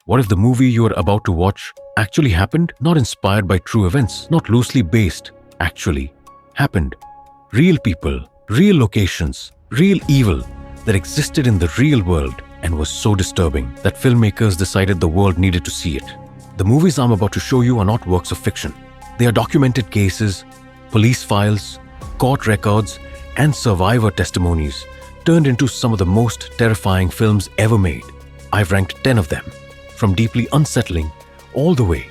What if the movie you are about to watch actually happened? Not inspired by true events, not loosely based, actually happened. Real people, real locations, real evil that existed in the real world and was so disturbing that filmmakers decided the world needed to see it. The movies I'm about to show you are not works of fiction. They are documented cases, police files, court records, and survivor testimonies turned into some of the most terrifying films ever made. I've ranked 10 of them, from deeply unsettling all the way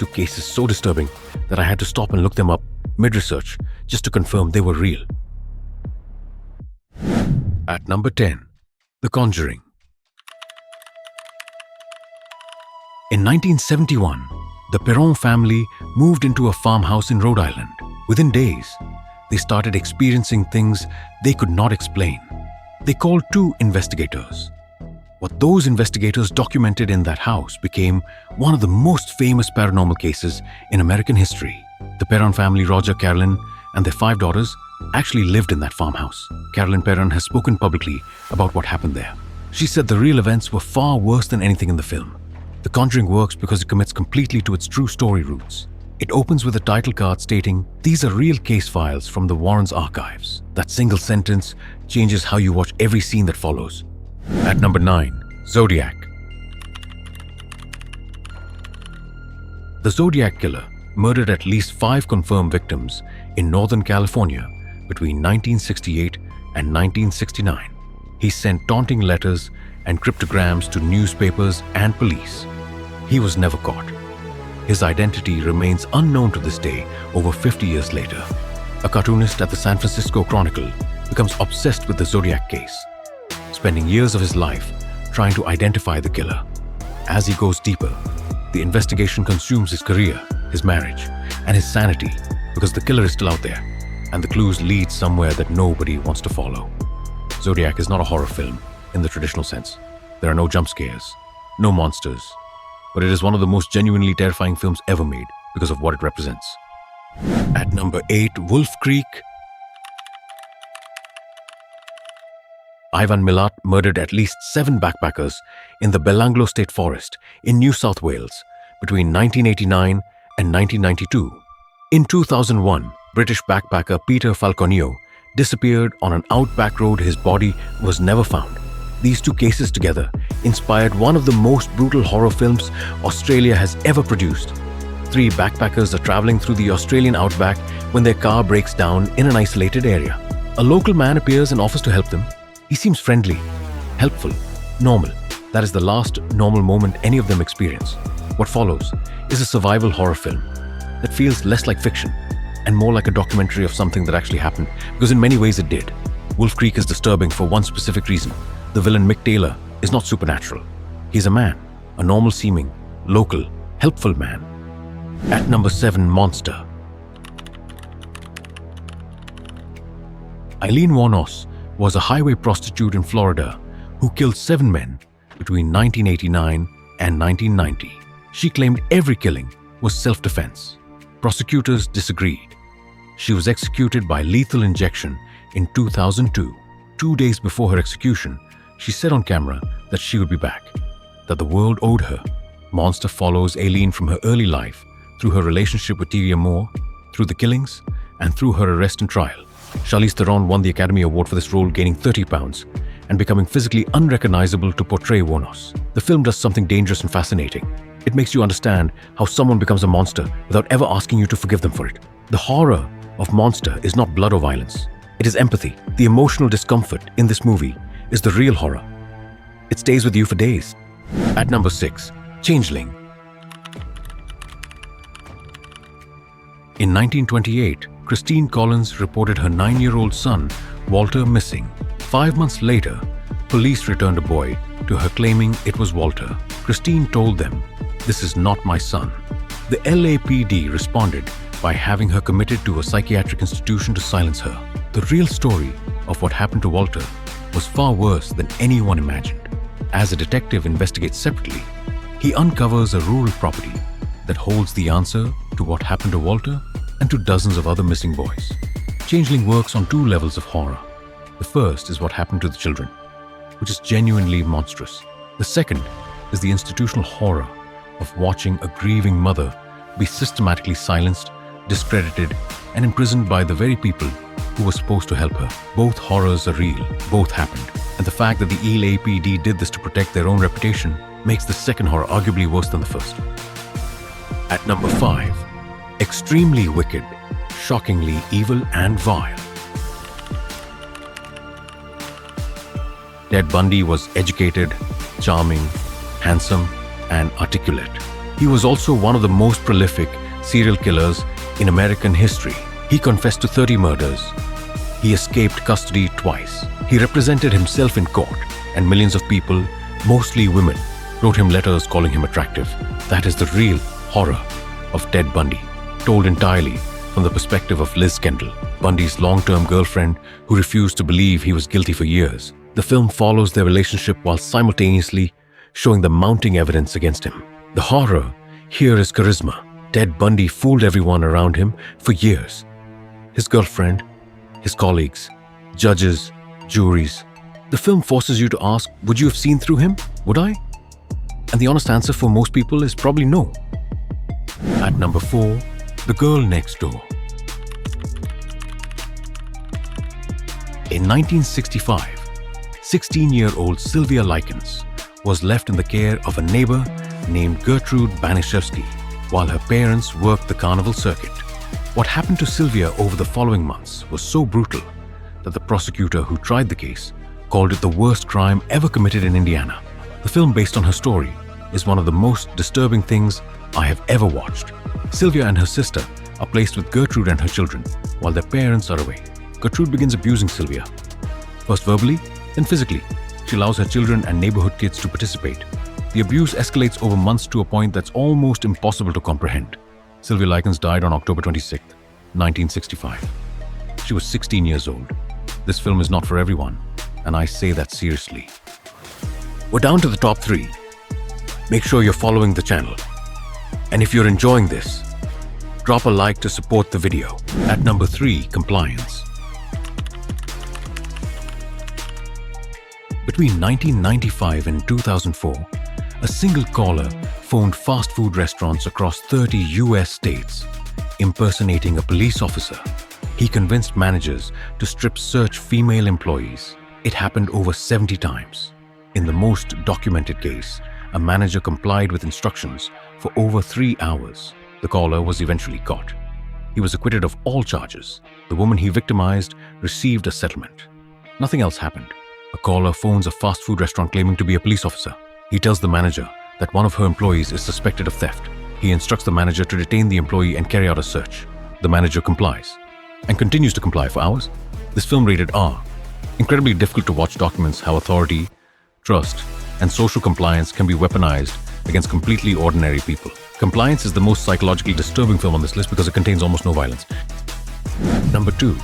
to cases so disturbing that I had to stop and look them up mid-research just to confirm they were real. At number 10, The Conjuring. In 1971, the Perron family moved into a farmhouse in Rhode Island. Within days, they started experiencing things they could not explain. They called 2 investigators. What those investigators documented in that house became one of the most famous paranormal cases in American history. The Perron family, Roger, Carolyn, and their 5 daughters actually lived in that farmhouse. Carolyn Perron has spoken publicly about what happened there. She said the real events were far worse than anything in the film. The Conjuring works because it commits completely to its true story roots. It opens with a title card stating, "These are real case files from the Warrens' archives." That single sentence changes how you watch every scene that follows. At number 9, Zodiac. The Zodiac killer murdered at least 5 confirmed victims in Northern California between 1968 and 1969. He sent taunting letters and cryptograms to newspapers and police. He was never caught. His identity remains unknown to this day over 50 years later. A cartoonist at the San Francisco Chronicle becomes obsessed with the Zodiac case, spending years of his life trying to identify the killer. As he goes deeper, the investigation consumes his career, his marriage, and his sanity because the killer is still out there, and the clues lead somewhere that nobody wants to follow. Zodiac is not a horror film in the traditional sense. There are no jump scares, no monsters, but it is one of the most genuinely terrifying films ever made because of what it represents. At number 8, Wolf Creek. Ivan Milat murdered at least 7 backpackers in the Belanglo State Forest in New South Wales between 1989 and 1992. In 2001, British backpacker Peter Falconio disappeared on an outback road. His body was never found. These 2 cases together inspired one of the most brutal horror films Australia has ever produced. 3 backpackers are traveling through the Australian outback when their car breaks down in an isolated area. A local man appears and offers to help them. He seems friendly, helpful, normal. That is the last normal moment any of them experience. What follows is a survival horror film that feels less like fiction and more like a documentary of something that actually happened, because in many ways it did. Wolf Creek is disturbing for one specific reason. The villain Mick Taylor is not supernatural. He's a man, a normal-seeming, local, helpful man. At number 7, Monster. Eileen Wuornos was a highway prostitute in Florida who killed 7 men between 1989 and 1990. She claimed every killing was self-defense. Prosecutors disagreed. She was executed by lethal injection in 2002. 2 days before her execution, she said on camera that she would be back, that the world owed her. Monster follows Aileen from her early life, through her relationship with Tivia Moore, through the killings, and through her arrest and trial. Charlize Theron won the Academy Award for this role, gaining 30 pounds and becoming physically unrecognizable to portray Wuornos. The film does something dangerous and fascinating. It makes you understand how someone becomes a monster without ever asking you to forgive them for it. The horror of Monster is not blood or violence. It is empathy. The emotional discomfort in this movie is the real horror. It stays with you for days. At number 6, Changeling. In 1928, Christine Collins reported her 9-year-old son, Walter, missing. 5 months later, police returned a boy to her claiming it was Walter. Christine told them, "This is not my son." The LAPD responded by having her committed to a psychiatric institution to silence her. The real story of what happened to Walter was far worse than anyone imagined. As a detective investigates separately, he uncovers a rural property that holds the answer to what happened to Walter and to dozens of other missing boys. Changeling works on 2 levels of horror. The first is what happened to the children, which is genuinely monstrous. The second is the institutional horror of watching a grieving mother be systematically silenced, discredited, and imprisoned by the very people who were supposed to help her. Both horrors are real, both happened, and the fact that the LAPD did this to protect their own reputation makes the second horror arguably worse than the first. At number 5, extremely wicked, shockingly evil and vile. Ted Bundy was educated, charming, handsome, and articulate. He was also one of the most prolific serial killers in American history. He confessed to 30 murders. He escaped custody twice. He represented himself in court, and millions of people, mostly women, wrote him letters calling him attractive. That is the real horror of Ted Bundy, told entirely from the perspective of Liz Kendall, Bundy's long-term girlfriend who refused to believe he was guilty for years. The film follows their relationship while simultaneously showing the mounting evidence against him. The horror here is charisma. Ted Bundy fooled everyone around him for years. His girlfriend, his colleagues, judges, juries. The film forces you to ask, would you have seen through him? Would I? And the honest answer for most people is probably no. At number 4, The Girl Next Door. In 1965, 16-year-old Sylvia Likens was left in the care of a neighbor named Gertrude Banishevsky while her parents worked the carnival circuit. What happened to Sylvia over the following months was so brutal that the prosecutor who tried the case called it the worst crime ever committed in Indiana. The film based on her story is one of the most disturbing things I have ever watched. Sylvia and her sister are placed with Gertrude and her children while their parents are away. Gertrude begins abusing Sylvia, first verbally, then physically. She allows her children and neighborhood kids to participate. The abuse escalates over months to a point that's almost impossible to comprehend. Sylvia Likens died on October 26, 1965. She was 16 years old. This film is not for everyone, and I say that seriously. We're down to the top 3. Make sure you're following the channel. And if you're enjoying this, drop a like to support the video. At number 3, compliance. Between 1995 and 2004, a single caller phoned fast food restaurants across 30 US states, impersonating a police officer. He convinced managers to strip search female employees. It happened over 70 times. In the most documented case, a manager complied with instructions for over 3 hours. The caller was eventually caught. He was acquitted of all charges. The woman he victimized received a settlement. Nothing else happened. A caller phones a fast food restaurant claiming to be a police officer. He tells the manager that one of her employees is suspected of theft. He instructs the manager to detain the employee and carry out a search. The manager complies and continues to comply for hours. This film, rated R, incredibly difficult to watch, documents how authority, trust, and social compliance can be weaponized against completely ordinary people. Compliance is the most psychologically disturbing film on this list because it contains almost no violence. Number 2,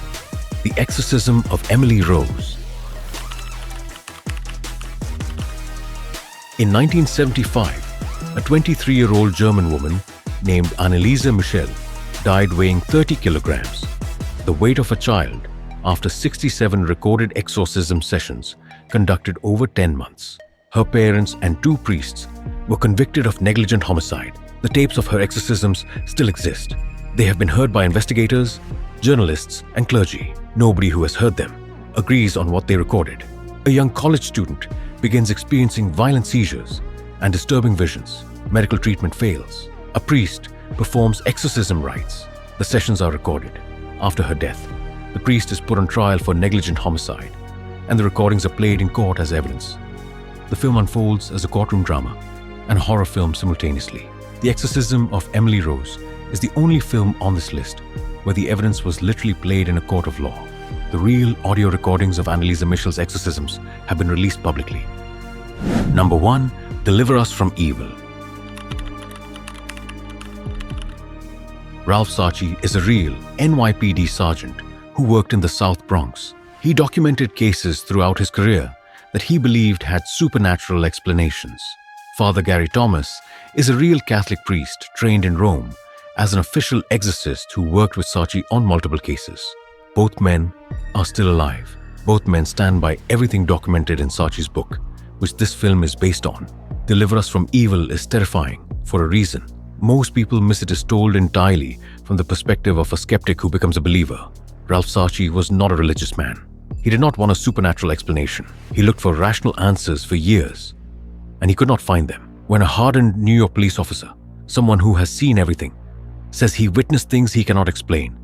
The Exorcism of Emily Rose. In 1975, a 23-year-old German woman named Anneliese Michel died weighing 30 kilograms, the weight of a child, after 67 recorded exorcism sessions conducted over 10 months. Her parents and 2 priests were convicted of negligent homicide. The tapes of her exorcisms still exist. They have been heard by investigators, journalists, and clergy. Nobody who has heard them agrees on what they recorded. A young college student begins experiencing violent seizures and disturbing visions. Medical treatment fails. A priest performs exorcism rites. The sessions are recorded. After her death, the priest is put on trial for negligent homicide, and the recordings are played in court as evidence. The film unfolds as a courtroom drama and a horror film simultaneously. The Exorcism of Emily Rose is the only film on this list where the evidence was literally played in a court of law. The real audio recordings of Anneliese Michel's exorcisms have been released publicly. Number 1, Deliver Us from Evil. Ralph Sarchi is a real NYPD sergeant who worked in the South Bronx. He documented cases throughout his career that he believed had supernatural explanations. Father Gary Thomas is a real Catholic priest trained in Rome as an official exorcist who worked with Sarchi on multiple cases. Both men are still alive. Both men stand by everything documented in Sarchi's book, which this film is based on. deliver us from evil is terrifying for a reason. Most people miss it as told entirely from the perspective of a skeptic who becomes a believer. Ralph Saatchi was not a religious man. He did not want a supernatural explanation. He looked for rational answers for years, and he could not find them. When a hardened New York police officer, someone who has seen everything, says he witnessed things he cannot explain,